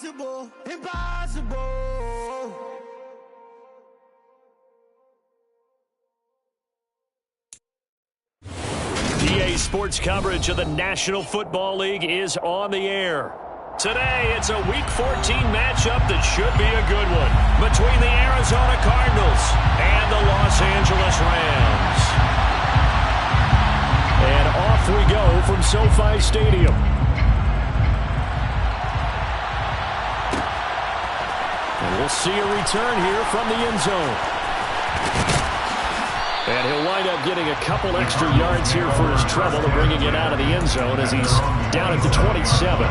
Impossible, impossible. PA Sports coverage of the National Football League is on the air. Today, it's a Week 14 matchup that should be a good one between the Arizona Cardinals and the Los Angeles Rams. And off we go from SoFi Stadium. And we'll see a return here from the end zone. And he'll wind up getting a couple extra yards here for his trouble of bringing it out of the end zone as he's down at the 27.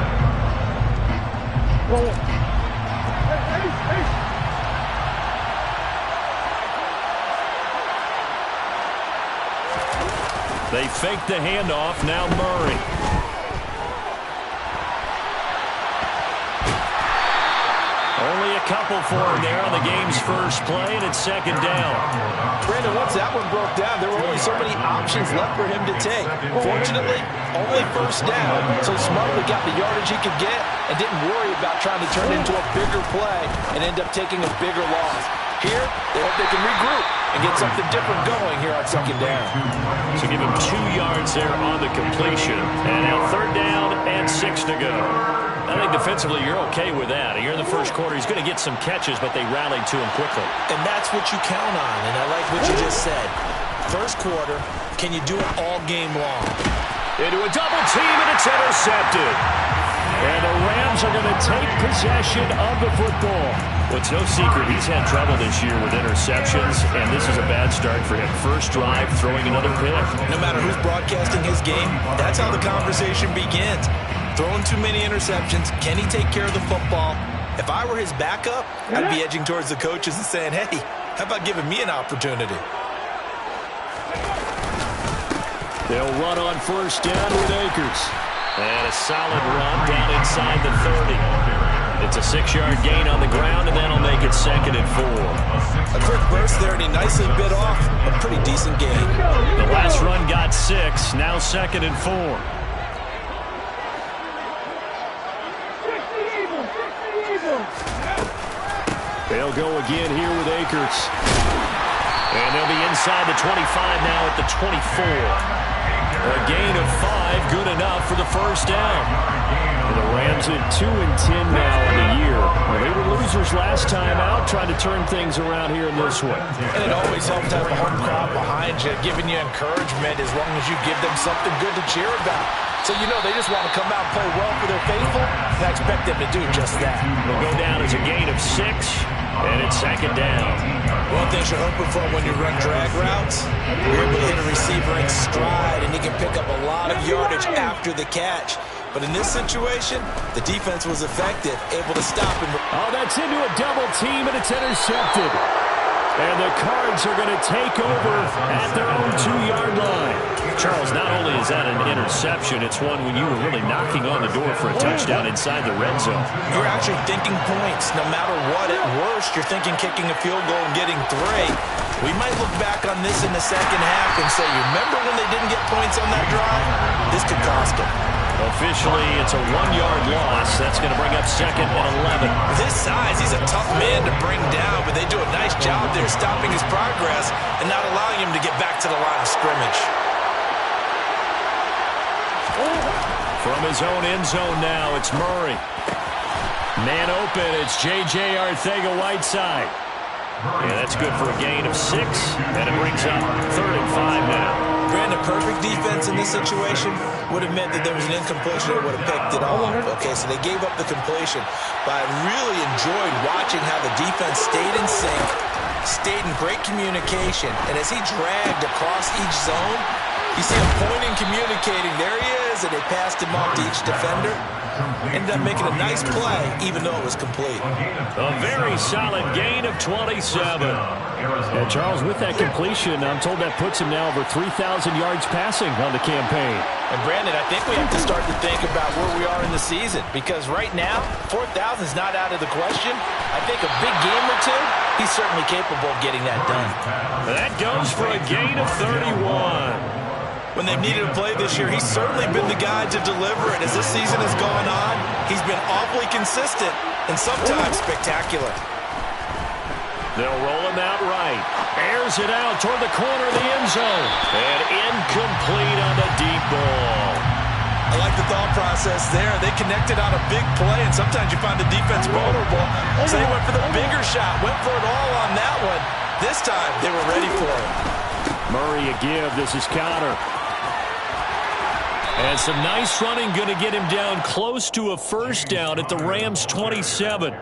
They fake the handoff. Now Murray. Only a couple for him there on the game's first play, and it's second down. Brandon, once that one broke down, there were only so many options left for him to take. Fortunately, only first down, so smartly got the yardage he could get and didn't worry about trying to turn it into a bigger play and end up taking a bigger loss. Here, they hope they can regroup and get something different going here on second down. So give him 2 yards there on the completion. And now third down and 6 to go. I think defensively you're okay with that. Here in the first quarter, he's going to get some catches, but they rallied to him quickly. And that's what you count on, and I like what you just said. First quarter, can you do it all game long? Into a double team, and it's intercepted. And the Rams are going to take possession of the football. Well, it's no secret he's had trouble this year with interceptions, and this is a bad start for him. First drive, throwing another pick. No matter who's broadcasting his game, that's how the conversation begins. Throwing too many interceptions, can he take care of the football? If I were his backup, I'd be edging towards the coaches and saying, hey, how about giving me an opportunity? They'll run on first down with Akers. And a solid run down inside the 30. It's a 6-yard gain on the ground, and that'll make it second and 4. A quick burst there, and he nicely bit off a pretty decent gain. The last run got 6, now second and 4. They'll go again here with Akers. And they'll be inside the 25 now at the 24. A gain of 5, good enough for the first down. And the Rams at 2-10 now in the year. Well, they were losers last time out, trying to turn things around here in this one. And it always helps to have a home crowd behind you, giving you encouragement as long as you give them something good to cheer about. So you know they just want to come out and play well for their faithful, and I expect them to do just that. They'll go down as a gain of 6, and it's second down. One thing you're hoping for when you run drag routes, you're able to hit a receiver in stride, and he can pick up a lot of yardage after the catch. But in this situation, the defense was effective, able to stop him. Oh, that's into a double team, and it's intercepted. And the Cards are going to take over at their own 2-yard line. Charles, not only is that an interception, it's one when you were really knocking on the door for a touchdown inside the red zone. You're actually thinking points. No matter what, at worst, you're thinking kicking a field goal and getting 3. We might look back on this in the second half and say, remember when they didn't get points on that drive? This could cost them. Officially, it's a 1-yard loss. That's going to bring up second and 11. With his size, he's a tough man to bring down, but they do a nice job there stopping his progress and not allowing him to get back to the line of scrimmage. From his own end zone now, it's Murray. Man open, it's J.J. Arcega-Whiteside. Yeah, that's good for a gain of 6, and it brings up third and 5 now. Brandon, perfect defense in this situation would have meant that there was an incompletion that would have picked it off. Okay, so they gave up the completion. But I really enjoyed watching how the defense stayed in sync, stayed in great communication, and as he dragged across each zone, you see him pointing, communicating. There he is, and they passed him off to each defender. Ended up making a nice play, even though it was complete. A very solid gain of 27. And Charles, with that completion, I'm told that puts him now over 3,000 yards passing on the campaign. And Brandon, I think we have to start to think about where we are in the season, because right now, 4,000 is not out of the question. I think a big game or two, he's certainly capable of getting that done. That goes for a gain of 31. when they've needed a play this year, he's certainly been the guy to deliver it. As this season has gone on, he's been awfully consistent and sometimes spectacular. They'll roll him out right. Airs it out toward the corner of the end zone. And incomplete on the deep ball. I like the thought process there. They connected on a big play, and sometimes you find the defense vulnerable. So they went for the bigger shot, went for it all on that one. This time, they were ready for it. Murray a give. This is counter. And some nice running going to get him down close to a first down at the Rams' 27.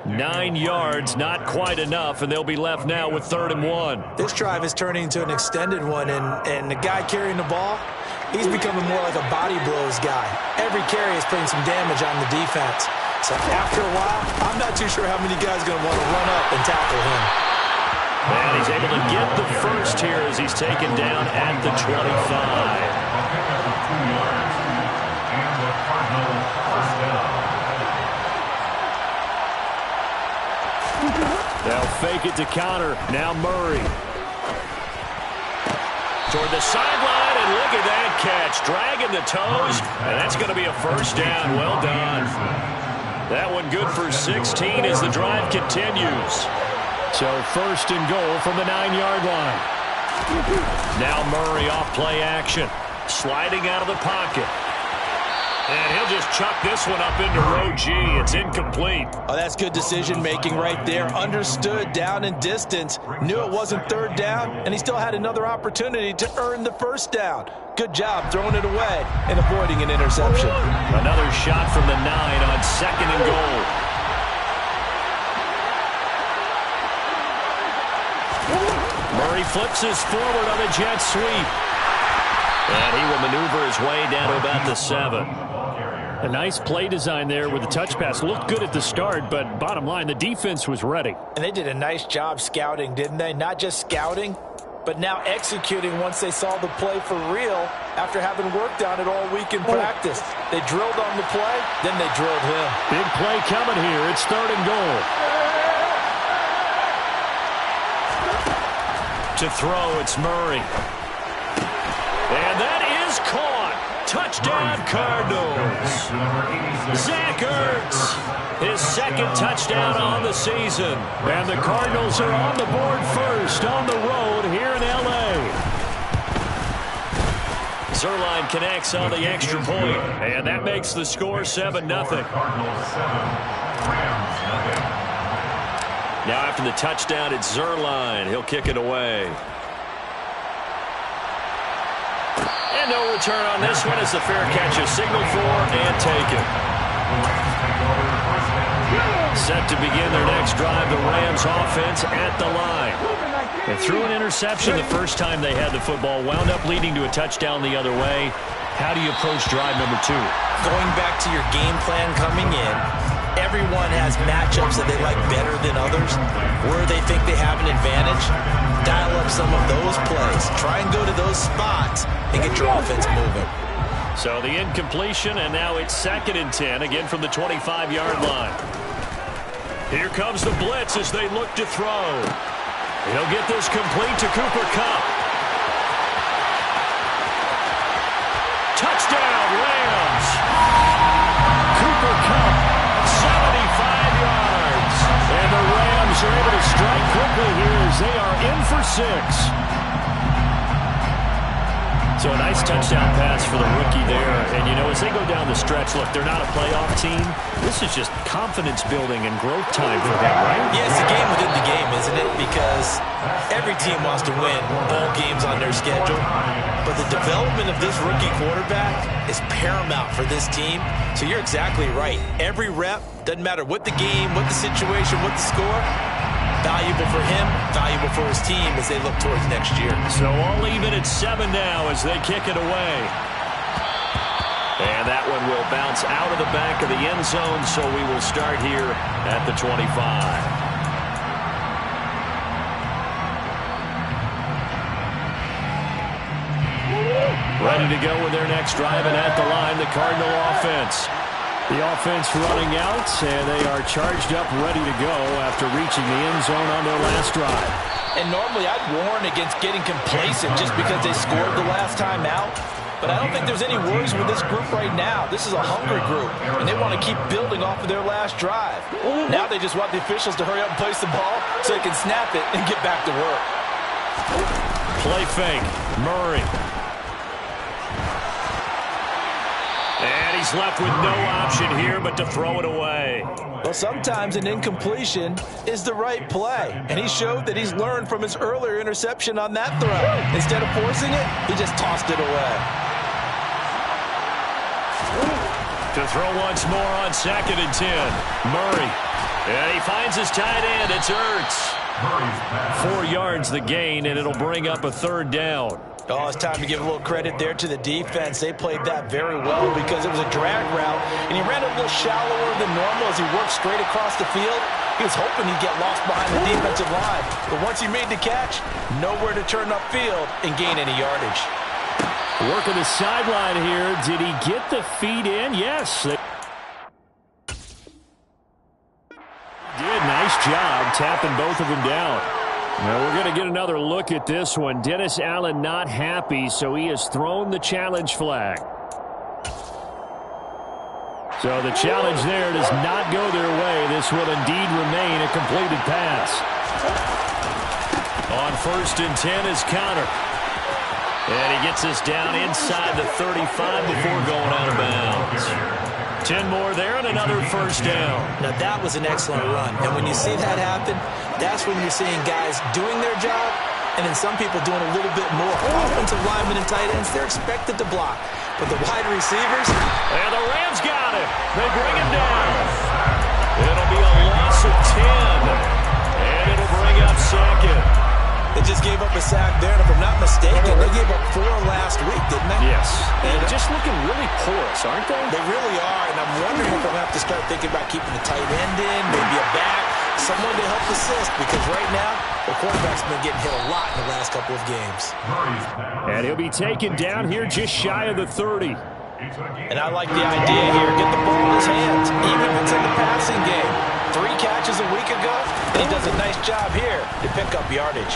9 yards, not quite enough, and they'll be left now with 3rd and 1. This drive is turning into an extended one, and the guy carrying the ball, he's becoming more like a body blows guy. Every carry is putting some damage on the defense. So after a while, I'm not too sure how many guys are going to want to run up and tackle him. And he's able to get the first here as he's taken down at the 25. They'll fake it to counter. Now Murray. Toward the sideline, and look at that catch. Dragging the toes, and that's going to be a first down. Well done. That one good for 16 as the drive continues. So 1st and goal from the 9-yard line. Now Murray off play action. Sliding out of the pocket. And he'll just chuck this one up into row G. It's incomplete. Oh, that's good decision-making right there. Understood down and distance. Knew it wasn't 3rd down, and he still had another opportunity to earn the first down. Good job throwing it away and avoiding an interception. Another shot from the 9 on 2nd and goal. Murray flips his forward on a jet sweep. And he will maneuver his way down to about the 7. A nice play design there with the touch pass. Looked good at the start, but bottom line, the defense was ready. And they did a nice job scouting, didn't they? Not just scouting, but now executing once they saw the play for real after having worked on it all week in practice. They drilled on the play, then they drilled him. Big play coming here. It's 3rd and goal. To throw, it's Murray. And that is caught. Touchdown, Cardinals. Zach Ertz, his 2nd touchdown on the season. And the Cardinals are on the board first on the road here in L.A. Zerline connects on the extra point, and that makes the score 7-0. Now after the touchdown, it's Zerline. He'll kick it away. And no return on this one as the fair catch is signaled for and taken. Set to begin their next drive, the Rams offense at the line. And threw an interception the first time they had the football, wound up leading to a touchdown the other way. How do you approach drive number 2? Going back to your game plan coming in, everyone has matchups that they like better than others, where they think they have an advantage. Dial up some of those plays. Try and go to those spots and get your offense moving. So the incompletion, and now it's 2nd and 10, again from the 25-yard line. Here comes the blitz as they look to throw. He'll get this complete to Cooper Kupp. Touchdown, Rams. Cooper Kupp, 75 yards. And the Rams are able to strike quickly here as they are in for 6. So a nice touchdown pass for the rookie there. And, you know, as they go down the stretch, look, they're not a playoff team. This is just confidence building and growth time for them, right? Yeah, it's a game within the game, isn't it? Because every team wants to win ball games on their schedule. But the development of this rookie quarterback is paramount for this team. So you're exactly right. Every rep, doesn't matter what the game, what the situation, what the score, valuable for him, valuable for his team as they look towards next year. So all even at 7 now as they kick it away. And that one will bounce out of the back of the end zone, so we will start here at the 25. Ready to go with their next drive, and at the line, the Cardinal offense. The offense running out, and they are charged up, ready to go after reaching the end zone on their last drive. And normally I'd warn against getting complacent just because they scored the last time out. But I don't think there's any worries with this group right now. This is a hungry group, and they want to keep building off of their last drive. Now they just want the officials to hurry up and place the ball so they can snap it and get back to work. Play fake. Murray. And he's left with no option here but to throw it away. Well, sometimes an incompletion is the right play, and he showed that he's learned from his earlier interception on that throw. Instead of forcing it, he just tossed it away. To throw once more on 2nd and 10. Murray. And he finds his tight end. It's Ertz. 4 yards the gain, and it'll bring up a 3rd down. Oh, it's time to give a little credit there to the defense. They played that very well because it was a drag route, and he ran a little shallower than normal as he worked straight across the field. He was hoping he'd get lost behind the defensive line, but once he made the catch, nowhere to turn upfield and gain any yardage. Working the sideline here. Did he get the feet in? Yes. Did. Nice job tapping both of them down. Now we're going to get another look at this one. Dennis Allen not happy, so he has thrown the challenge flag. So the challenge there does not go their way. This will indeed remain a completed pass. On 1st and 10 is Connor. And he gets us down inside the 35 before going out of bounds. 10 more there and another 1st down. Now that was an excellent run. And when you see that happen, that's when you're seeing guys doing their job and then some people doing a little bit more. Offensive linemen and tight ends, they're expected to block. But the wide receivers... And the Rams got him. They bring him down. It'll be a loss of 10. And it'll bring up 2nd. They just gave up a sack there, and if I'm not mistaken, they gave up 4 last week, didn't they? Yes. And they're just looking really porous, aren't they? They really are, and I'm wondering if I'm going to have to start thinking about keeping the tight end in, maybe a back, someone to help assist, because right now, the quarterback's been getting hit a lot in the last couple of games. And he'll be taken down here just shy of the 30. And I like the idea here. Get the ball in his hands, even if it's in the passing game. 3 catches a week ago, and he does a nice job here to pick up yardage.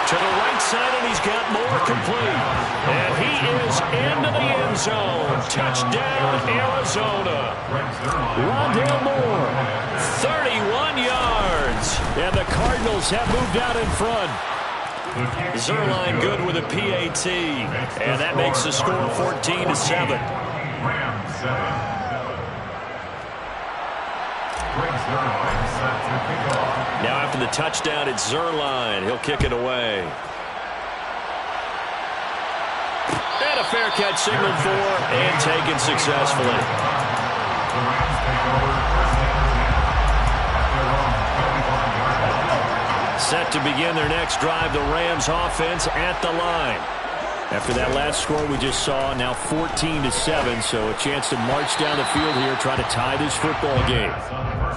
To the right side, and he's got more complete. And he is into the end zone. Touchdown, Arizona. Rondale Moore. 31 yards. And the Cardinals have moved out in front. Zerline good with a PAT. And that makes the score 14-7. Now after the touchdown, it's Zerline. He'll kick it away. And a fair catch signaled for and taken successfully. Set to begin their next drive, the Rams offense at the line. After that last score we just saw, now 14-7, so a chance to march down the field here, try to tie this football game.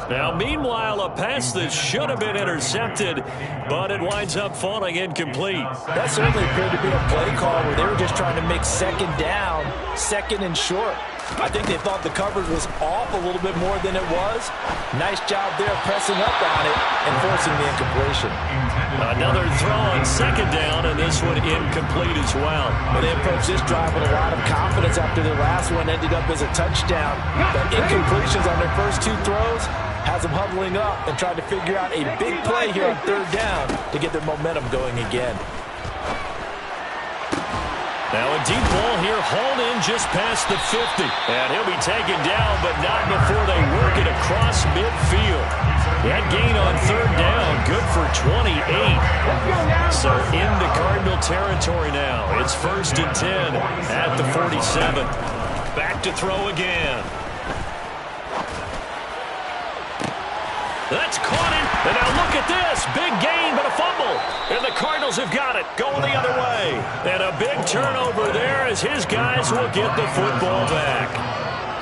Now, meanwhile, a pass that should have been intercepted, but it winds up falling incomplete. That certainly appeared to be a play call where they were just trying to make 2nd down, 2nd and short. I think they thought the coverage was off a little bit more than it was. Nice job there pressing up on it and forcing the incompletion. Another throw on 2nd down, and this one incomplete as well. Well, they approached this drive with a lot of confidence after their last one ended up as a touchdown. But incompletions on their first 2 throws has them huddling up and trying to figure out a big play here on 3rd down to get their momentum going again. Now a deep ball here, hauled in just past the 50. And he'll be taken down, but not before they work it across midfield. That gain on 3rd down, good for 28. So into Cardinal territory now. It's 1st and 10 at the 47. Back to throw again. That's caught him. And now look at this. Big gain, but a fumble. And the Cardinals have got it. Going the other way. And a big turnover there as his guys will get the football back.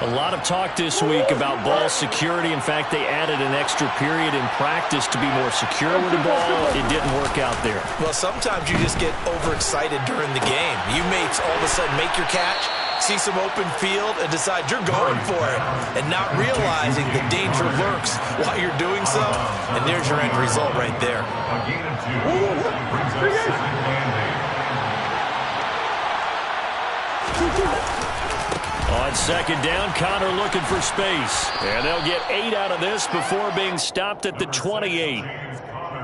A lot of talk this week about ball security. In fact, they added an extra period in practice to be more secure with the ball. It didn't work out there. Well, sometimes you just get overexcited during the game. You may all of a sudden make your catch, see some open field and decide you're going for it and not realizing the danger lurks while you're doing so. And there's your end result right there. On second down, Connor looking for space. And they'll get 8 out of this before being stopped at the 28.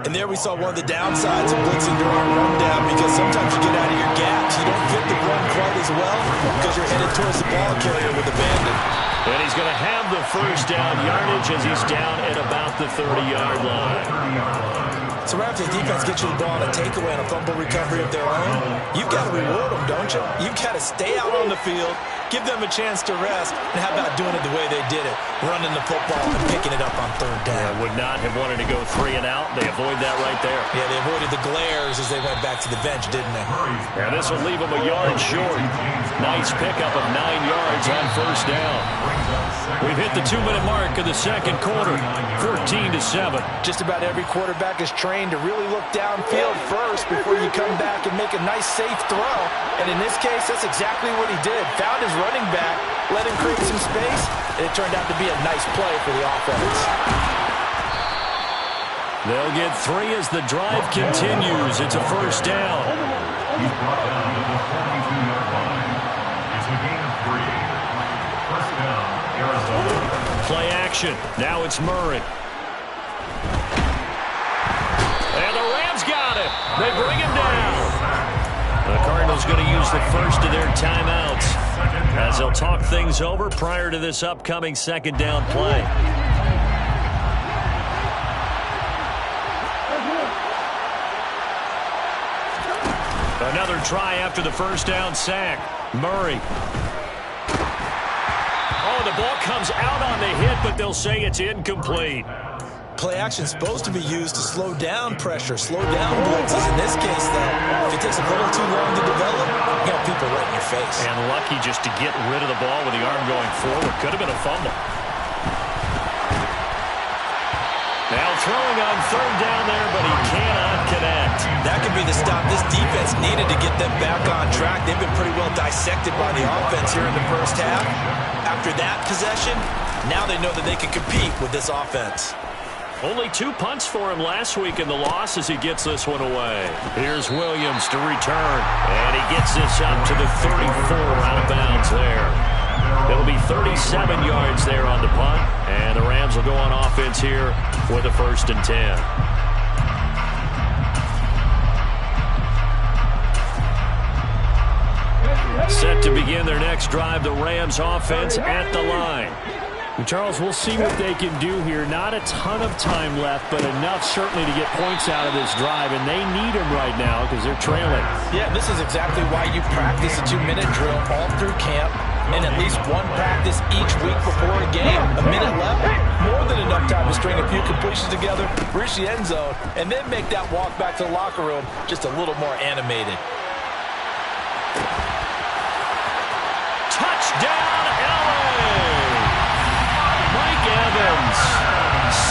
And there we saw one of the downsides of blitzing during a rundown, because sometimes you get out of your gaps. You don't fit the run quite as well because you're headed towards the ball carrier with abandon. And he's going to have the first down yardage as he's down at about the 30-yard line. So right after the defense gets you the ball on a takeaway and a fumble recovery of their own, you've got to reward them, don't you? You've got to stay out on the field, give them a chance to rest, and how about doing it the way they did it, running the football and picking it up on third down. Yeah, would not have wanted to go 3 and out. They avoid that right there. Yeah, they avoided the glares as they went back to the bench, didn't they? Yeah, this will leave them a yard short. Nice pickup of 9 yards on first down. We've hit the 2-minute mark of the second quarter, 14-7. Just about every quarterback is trained to really look downfield first before you come back and make a nice, safe throw. And in this case, that's exactly what he did. Found his running back, let him create some space, and it turned out to be a nice play for the offense. They'll get 3 as the drive continues. It's a first down. He's brought down at the 42-yard line. It's a gain of 3. First down, Arizona. Play action. Now it's Murray. And the Rams got it. They bring him down. The Cardinals going to use the first of their timeouts as they'll talk things over prior to this upcoming second down play. Another try after the first down sack. Murray. Oh, the ball comes out on the hit, but they'll say it's incomplete. Play action is supposed to be used to slow down pressure, slow down blitzes. In this case, though, if it takes a little too long to develop, you got people right in your face. And lucky just to get rid of the ball with the arm going forward. Could have been a fumble. Now throwing on third down there, but he cannot connect. That could be the stop this defense needed to get them back on track. They've been pretty well dissected by the offense here in the first half. After that possession, now they know that they can compete with this offense. Only 2 punts for him last week in the loss as he gets this one away. Here's Williams to return, and he gets this up to the 34 out of bounds there. It'll be 37 yards there on the punt, and the Rams will go on offense here with a 1st and 10. Set to begin their next drive, the Rams offense at the line. And Charles, we'll see what they can do here. Not a ton of time left, but enough certainly to get points out of this drive, and they need them right now because they're trailing. Yeah, this is exactly why you practice a 2-minute drill all through camp and at least one practice each week before a game. A minute left, more than enough time to string a few completions together, reach the end zone, and then make that walk back to the locker room just a little more animated. Touchdown, LA! Mike Evans,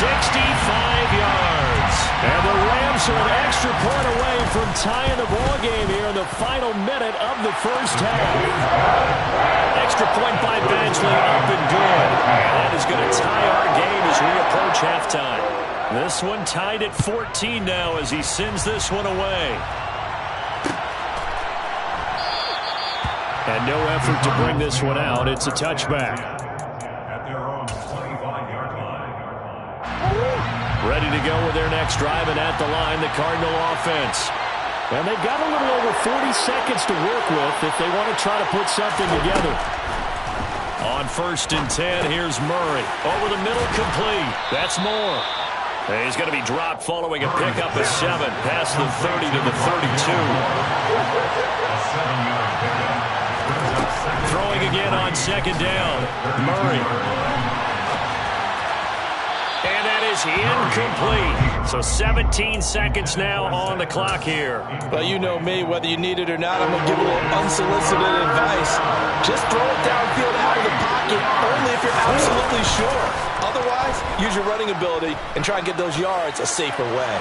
65 yards. And the Rams are an extra point away from tying the ball game here in the final minute of the first half. Extra point by Badgley, up and good. And that is going to tie our game as we approach halftime. This one tied at 14 now as he sends this one away. And no effort to bring this one out. It's a touchback. At their own 25-yard line. Ready to go with their next drive, and at the line, the Cardinal offense. And they've got a little over 40 seconds to work with if they want to try to put something together. On 1st and 10, here's Murray. Over the middle, complete. That's Moore. And he's going to be dropped following a pickup of 7. Past the 30 to the 32. Throwing again on second down. Murray. And that is incomplete. So 17 seconds now on the clock here. Well, you know me, whether you need it or not, I'm going to give a little unsolicited advice. Just throw it downfield out of the pocket, only if you're absolutely sure. Otherwise, use your running ability and try and get those yards a safer way.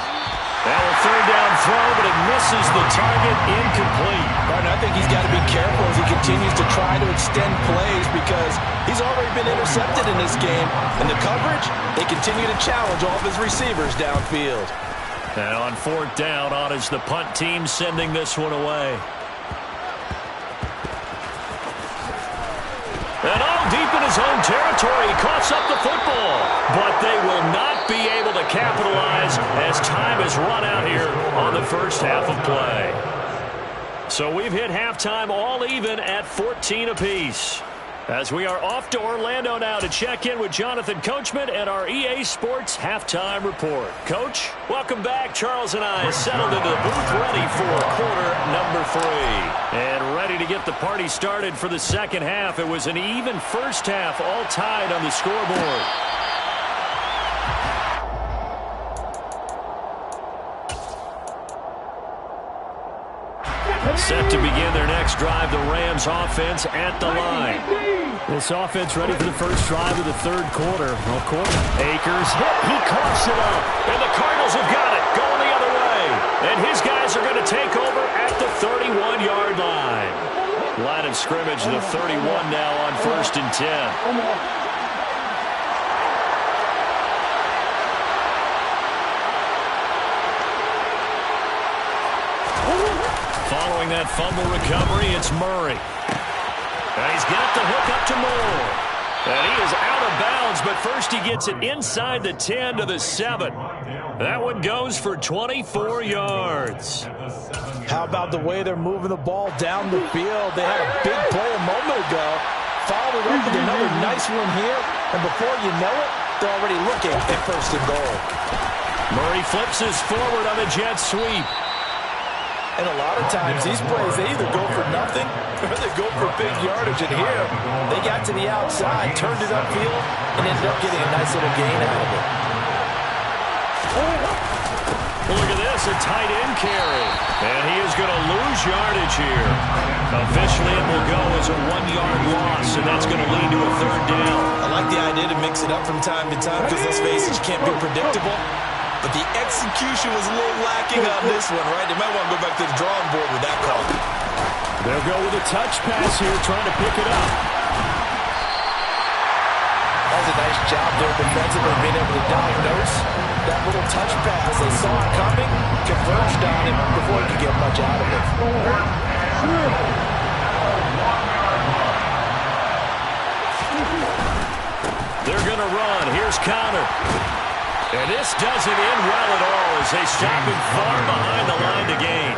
Now a third down throw, but it misses the target, incomplete. Martin, I think he's got to be careful as he continues to try to extend plays because he's already been intercepted in this game. And the coverage, they continue to challenge all of his receivers downfield. And on fourth down, on is the punt team sending this one away. And all deep in his own territory, he coughs up the football. But they will not be able to capitalize as time has run out here on the first half of play. So we've hit halftime all even at 14 apiece. As we are off to Orlando now to check in with Jonathan Coachman and our EA Sports Halftime Report. Coach, welcome back. Charles and I settled into the booth ready for quarter number 3. And ready to get the party started for the second half. It was an even first half, all tied on the scoreboard. Set to begin their next drive, the Rams offense at the line. This offense ready for the first drive of the third quarter. Akers hit. He coughs it up. And the Cardinals have got it, going the other way. And his guys are going to take over at the 31-yard line. Line of scrimmage, the 31 now on 1st and 10. Following that fumble recovery, it's Murray. And he's got the hook up to Moore. And he is out of bounds, but first he gets it inside the 10 to the 7. That one goes for 24 yards. How about the way they're moving the ball down the field? They had a big play a moment ago. Followed it up with another nice one here. And before you know it, they're already looking at 1st and goal. Murray flips his forward on a jet sweep. And a lot of times, these plays, they either go for nothing or they go for big yardage. And here, they got to the outside, turned it upfield, and ended up getting a nice little gain out of it. Look at this, a tight end carry. And he is going to lose yardage here. Officially, it will go as a 1-yard loss, and that's going to lead to a third down. I like the idea to mix it up from time to time because, let's face it, you can't be predictable. But the execution was a little lacking on this one, right? They might want to go back to the drawing board with that call. They'll go with a touch pass here, trying to pick it up. That was a nice job there defensively, being able to diagnose that little touch pass. They saw it coming, converged on him before he could get much out of it. They're going to run. Here's Connor. And this doesn't end well at all as they stop him far behind the line to gain.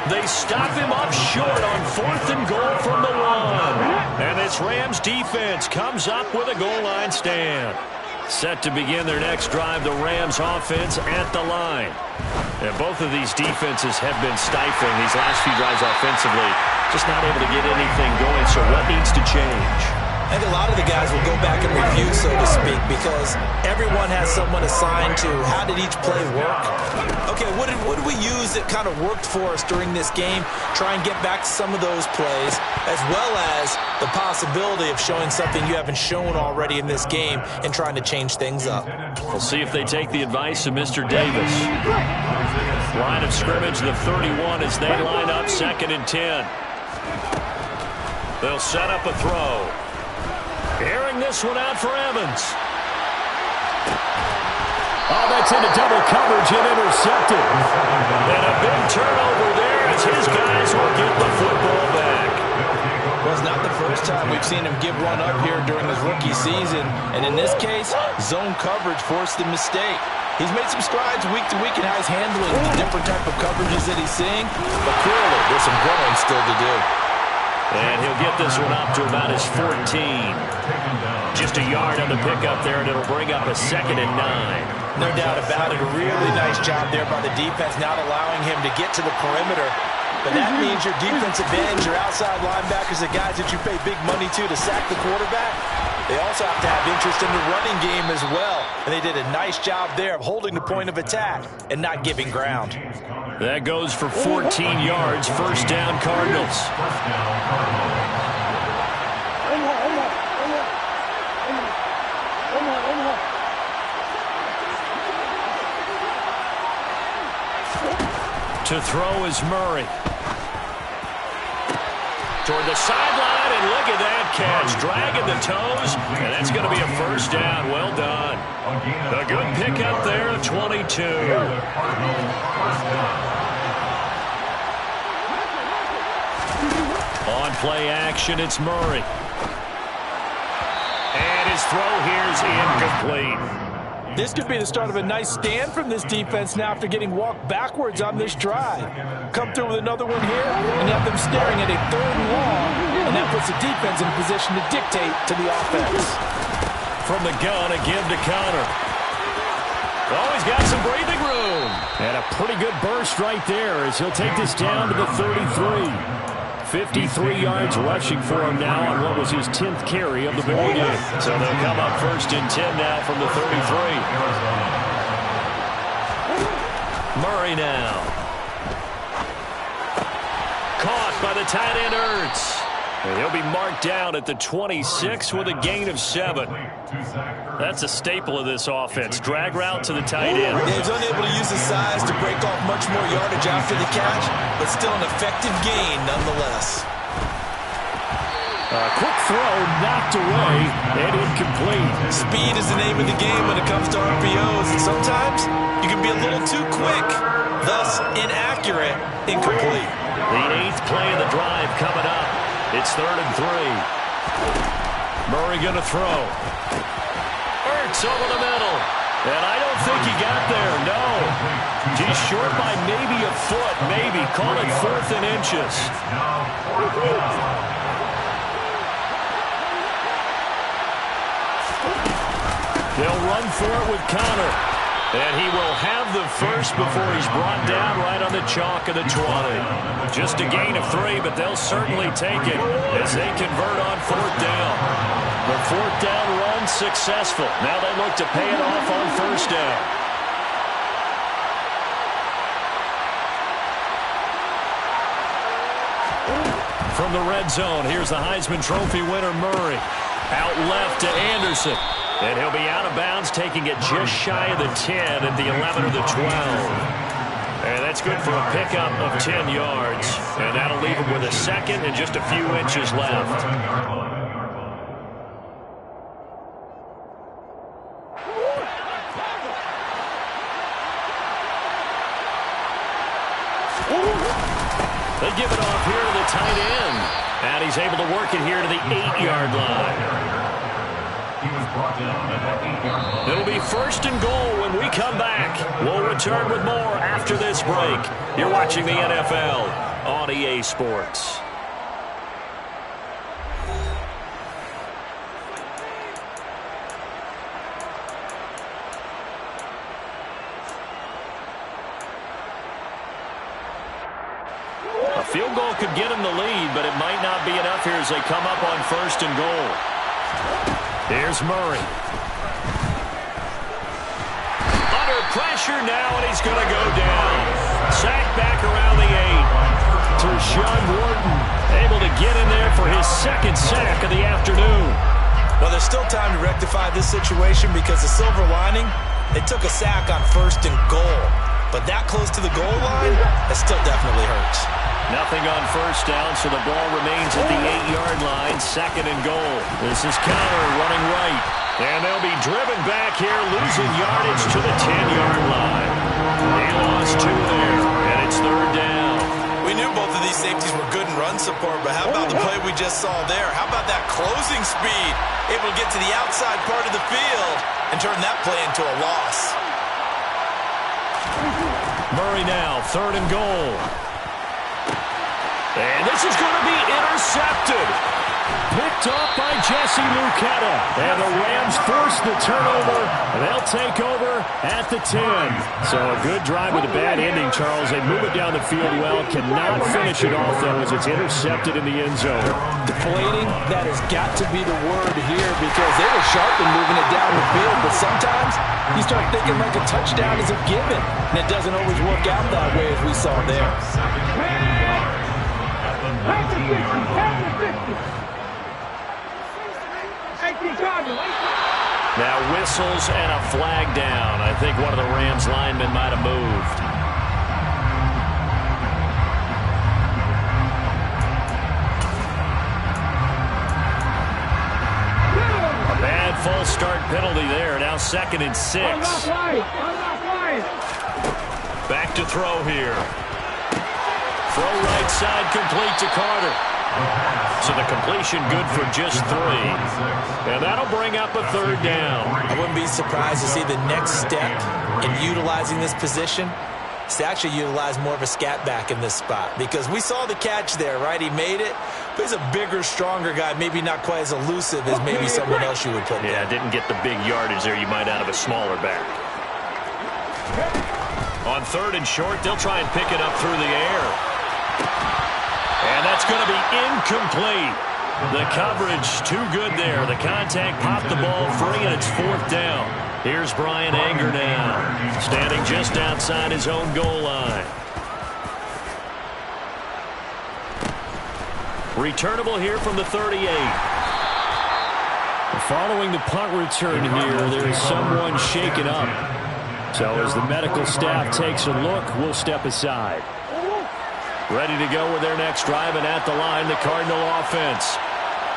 They stop him up short on 4th and goal from the 1. And this Rams defense comes up with a goal line stand. Set to begin their next drive, the Rams offense at the line. And both of these defenses have been stifling these last few drives offensively. Just not able to get anything going, so what needs to change? I think a lot of the guys will go back and review, so to speak, because everyone has someone assigned to how did each play work. Okay, what did we use that kind of worked for us during this game? Try and get back to some of those plays, as well as the possibility of showing something you haven't shown already in this game and trying to change things up. We'll see if they take the advice of Mr. Davis. Line of scrimmage, the 31 as they line up 2nd and 10. They'll set up a throw. Airing this one out for Evans. Oh, that's into double coverage and intercepted. And a big turnover there as his guys will get the football back. Well, it's not the first time we've seen him give one up here during his rookie season. And in this case, zone coverage forced the mistake. He's made some strides week to week in how he's handling the different type of coverages that he's seeing. But clearly, there's some growing still to do. And he'll get this one up to about his 14. Just a yard on the pickup there, and it'll bring up a 2nd and 9. No doubt about it. A really nice job there by the defense, not allowing him to get to the perimeter. But that means your defensive ends, your outside linebackers, the guys that you pay big money to sack the quarterback, they also have to have interest in the running game as well. And they did a nice job there of holding the point of attack and not giving ground. That goes for 14 yards. First down, Cardinals. To throw is Murray. Toward the sideline, and look at that catch. Dragging the toes, and that's going to be a first down. Well done. A good pickup there, 22. On play action, it's Murray. And his throw here is incomplete. This could be the start of a nice stand from this defense now after getting walked backwards on this drive. Come through with another one here, and you have them staring at a 3rd and long, and that puts the defense in a position to dictate to the offense. From the gun, a give to Connor. Oh, he's got some breathing room. And a pretty good burst right there as he'll take this down to the 33. 53 yards rushing for him now on what was his 10th carry of the ball game. So they'll come up 1st and 10 now from the 33. Murray now. Caught by the tight end Ertz. And he'll be marked down at the 26 with a gain of 7. That's a staple of this offense. Drag route to the tight end. He's unable to use his size to break off much more yardage after the catch, but still an effective gain nonetheless. A quick throw knocked away and incomplete. Speed is the name of the game when it comes to RPOs, and sometimes you can be a little too quick, thus inaccurate, incomplete. The 8th play of the drive coming up. It's 3rd and 3. Murray going to throw. Ertz over the middle. And I don't think he got there, no. He's short by maybe a foot, maybe. Call it 4th and inches. They'll run for it with Connor. And he will have the first before he's brought down right on the chalk of the 20. Just a gain of 3, but they'll certainly take it as they convert on 4th down. The 4th down run successful. Now they look to pay it off on 1st down. From the red zone, here's the Heisman Trophy winner Murray. Out left to Anderson. And he'll be out of bounds, taking it just shy of the 10 at the 11 or the 12. And that's good for a pickup of 10 yards. And that'll leave him with a 2nd and just a few inches left. They give it off here to the tight end. And he's able to work it here to the 8-yard line. It'll be 1st and goal when we come back. We'll return with more after this break. You're watching the NFL on EA Sports. A field goal could get him the lead, but it might not be enough here as they come up on 1st and goal. Here's Murray. Under pressure now, and he's going to go down. Sacked back around the 8. Tershawn Wharton able to get in there for his 2nd sack of the afternoon. Well, there's still time to rectify this situation because the silver lining, they took a sack on 1st and goal. But that close to the goal line, that still definitely hurts. Nothing on 1st down, so the ball remains at the 8-yard line, 2nd and goal. This is Connor running right. And they'll be driven back here, losing yardage to the 10-yard line. He lost 2 there, and it's 3rd down. We knew both of these safeties were good in run support, but how about the play we just saw there? How about that closing speed? Able to get to the outside part of the field and turn that play into a loss. Murray now, 3rd and goal. And this is going to be intercepted. Picked off by Jesse Luketa. And the Rams force the turnover. And they'll take over at the 10. So a good drive with a bad ending, Charles. They move it down the field well. Cannot finish it off, though, as it's intercepted in the end zone. Deflating, that has got to be the word here because they were sharp in moving it down the field. But sometimes you start thinking like a touchdown is a given. And it doesn't always work out that way as we saw there. Now whistles and a flag down. I think one of the Rams linemen might have moved. false start penalty there. Now 2nd and 6. Back to throw here. Throw right side, complete to Carter. So the completion good for just 3. And that'll bring up a 3rd down. I wouldn't be surprised to see the next step in utilizing this position is to actually utilize more of a scat back in this spot. Because we saw the catch there, right? He made it, but he's a bigger, stronger guy, maybe not quite as elusive as maybe someone else you would put there. Yeah, didn't get the big yardage there you might out of a smaller back. On 3rd and short, they'll try and pick it up through the air. And that's going to be incomplete. The coverage too good there. The contact popped the ball free, and it's 4th down. Here's Brian Anger now, standing just outside his own goal line. Returnable here from the 38. Following the punt return here, there is someone shaken up. So as the medical staff takes a look, we'll step aside. Ready to go with their next drive, and at the line, the Cardinal offense.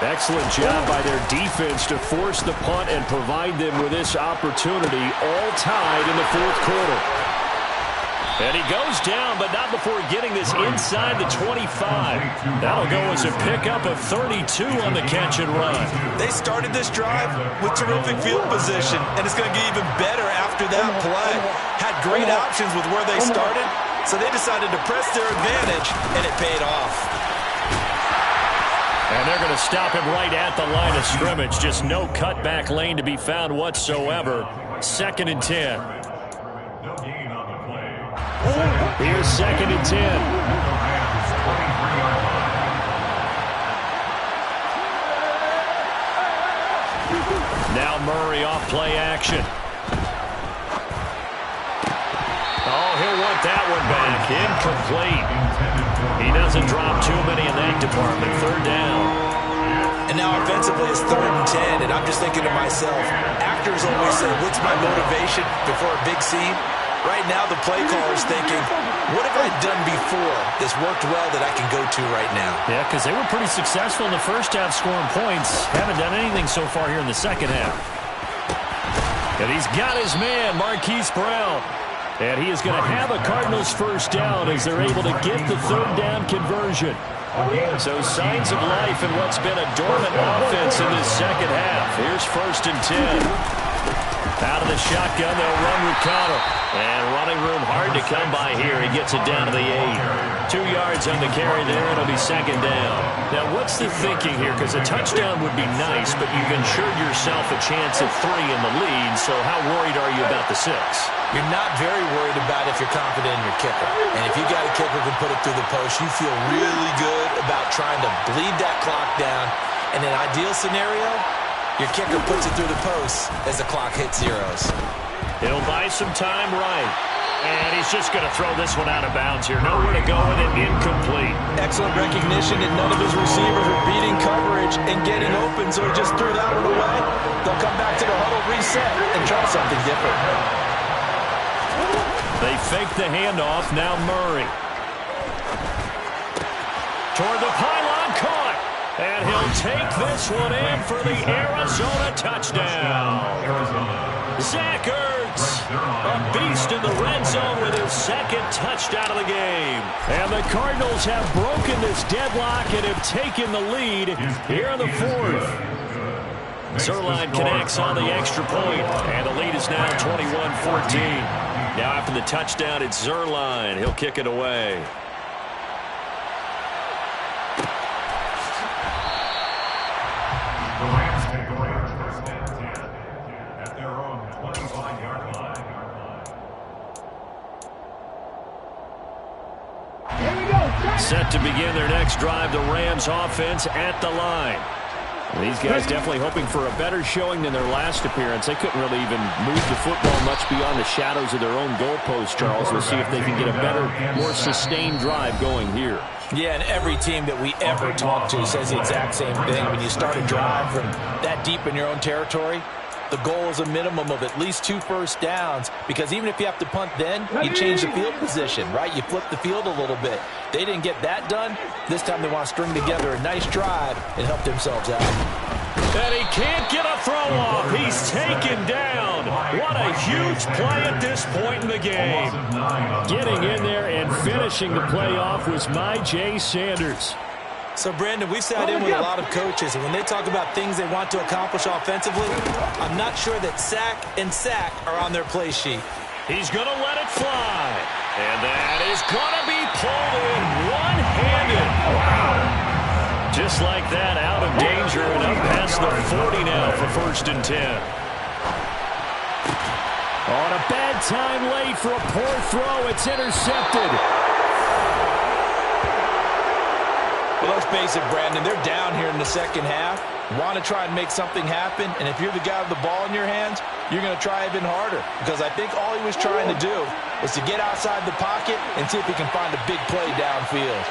Excellent job by their defense to force the punt and provide them with this opportunity, all tied in the 4th quarter. And he goes down, but not before getting this inside the 25. That'll go as a pickup of 32 on the catch and run. They started this drive with terrific field position, and it's going to get even better after that play. Had great options with where they started, so they decided to press their advantage, and it paid off. And they're going to stop him right at the line of scrimmage. Just no cutback lane to be found whatsoever. 2nd and 10. Here's 2nd and 10. Now Murray off play action. Oh, he'll want that one back. Incomplete. He doesn't drop too many in that department. 3rd down. And now offensively it's 3rd and 10, and I'm just thinking to myself, actors always say, what's my motivation before a big scene? Right now the play caller's thinking, what have I done before that's worked well that I can go to right now? Yeah, because they were pretty successful in the first half scoring points. Haven't done anything so far here in the second half. And he's got his man, Marquise Brown. And he is going to have a Cardinals 1st down as they're able to get the 3rd down conversion. So signs of life in what's been a dormant offense in this second half. Here's 1st and 10. Out of the shotgun, they'll run with Connor. And running room hard to come by here. He gets it down to the 8. 2 yards on the carry there. It'll be 2nd down. Now, what's the thinking here? Because a touchdown would be nice, but you've ensured yourself a chance at 3 in the lead. So how worried are you about the 6? You're not very worried about if you're confident in your kicker. And if you got a kicker who can put it through the post, you feel really good about trying to bleed that clock down. In an ideal scenario, your kicker puts it through the post as the clock hits zeros. He'll buy some time right. And he's just going to throw this one out of bounds here. Nowhere to go with it. Incomplete. Excellent recognition that none of his receivers are beating coverage and getting open, so he just threw that one away. They'll come back to the huddle, reset, and try something different. They fake the handoff. Now Murray. Toward the pylon, caught. And he'll take this one in for the Arizona touchdown. Zach Ertz, a beast in the red zone with his 2nd touchdown of the game. And the Cardinals have broken this deadlock and have taken the lead here in the 4th. Zuerlein connects on the extra point, and the lead is now 21-14. Now after the touchdown, it's Zuerlein. He'll kick it away. The Rams take away 1st and 10 at their own 25-yard line. Set to begin their next drive, the Rams offense at the line. These guys definitely hoping for a better showing than their last appearance. They couldn't really even move the football much beyond the shadows of their own goalpost, Charles. We'll see if they can get a better, more sustained drive going here. Yeah, and every team that we ever talk to says the exact same thing. When you start a drive from that deep in your own territory, the goal is a minimum of at least 2 first downs, because even if you have to punt then, you change the field position, right? You flip the field a little bit. They didn't get that done. This time they want to string together a nice drive and help themselves out. And he can't get a throw off. He's taken down. What a huge play at this point in the game. Getting in there and finishing the play off was Myjai Sanders. So, Brandon, we've sat in with a lot of coaches, and when they talk about things they want to accomplish offensively, I'm not sure that sack and sack are on their play sheet. He's going to let it fly. And that is going to be pulled in one-handed. Wow. Just like that, out of danger and up past the 40 now for 1st and 10. On a bad time late for a poor throw. It's intercepted. Well, let's face it, Brandon, they're down here in the second half. Want to try and make something happen, and if you're the guy with the ball in your hands, you're going to try even harder, because I think all he was trying to do was to get outside the pocket and see if he can find a big play downfield.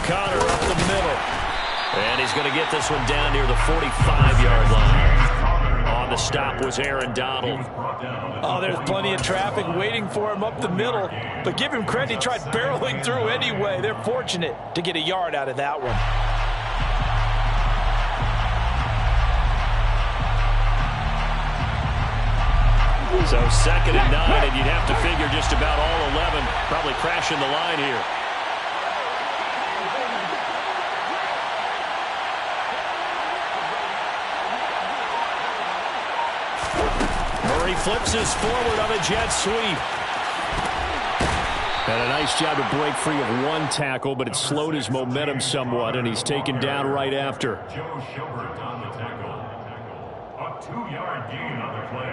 Connor up the middle. And he's going to get this one down near the 45-yard line. On the stop was Aaron Donald. Oh, there's plenty of traffic waiting for him up the middle. But give him credit, he tried barreling through anyway. They're fortunate to get a yard out of that one. So 2nd and 9, and you'd have to figure just about all 11 probably crashing the line here. Murray flips his forward on a jet sweep. And a nice job to break free of one tackle, but it slowed his momentum somewhat, and he's taken down right after. Joe Schobert on the tackle. A 2-yard gain on the play.